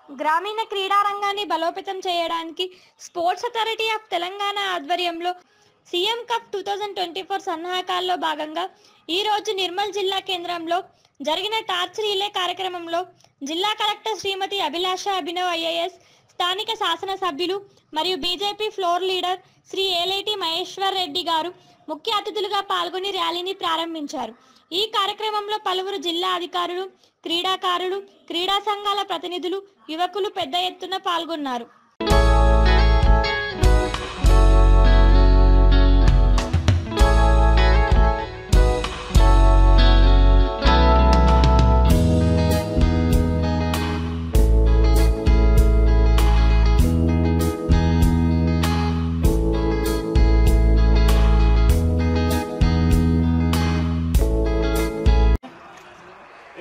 గ్రామీణ క్రీడా రంగాన్ని బలోపేతం చేయడానికి స్పోర్ట్స్ అథారిటీ ఆఫ్ తెలంగాణ ఆధ్వర్యంలో సీఎం కప్ 2024 సన్నాహకాల్లో భాగంగా ఈ రోజు నిర్మల్ జిల్లా కేంద్రంలో జరిగిన టార్చ్ రిలే కార్యక్రమంలో జిల్లా కలెక్టర్ శ్రీమతి అభిలాష అభినవ్ ఐఏఎస్, స్థానిక శాసనసభ్యులు మరియు BJP floor leader Shri Aleti Maheshwar Reddy గారు ముఖ్య అతిథులుగా పాల్గొని ర్యాలీని ప్రారంభించారు. ఈ కార్యక్రమంలో పలువురు జిల్లా అధికారులు, క్రీడాకారులు, క్రీడా సంఘాల ప్రతినిధులు, యువకులు పెద్ద ఎత్తున పాల్గొన్నారు.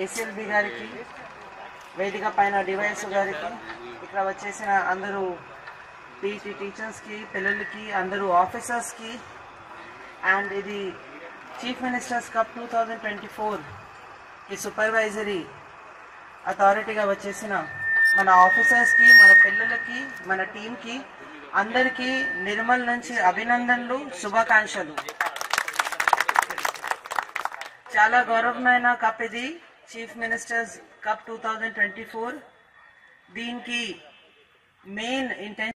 ఏసీఎల్బీ గారికి, వేదిక పైన డివైఎస్ గారికి, ఇక్కడ వచ్చేసిన అందరూ పీటీ టీచర్స్కి, పిల్లలకి, అందరూ ఆఫీసర్స్కి, అండ్ ఇది చీఫ్ మినిస్టర్స్ కప్ 2024 ఈ సూపర్వైజరీ అథారిటీగా వచ్చేసిన మన ఆఫీసర్స్కి, మన పిల్లలకి, మన టీంకి అందరికీ నిర్మల్ నుంచి అభినందనలు, శుభాకాంక్షలు. చాలా గౌరవమైన కప్ ఇది, చీఫ్ మినిస్టర్స్ కప్ 2024. దీనికి మెయిన్ ఇంటెన్షన్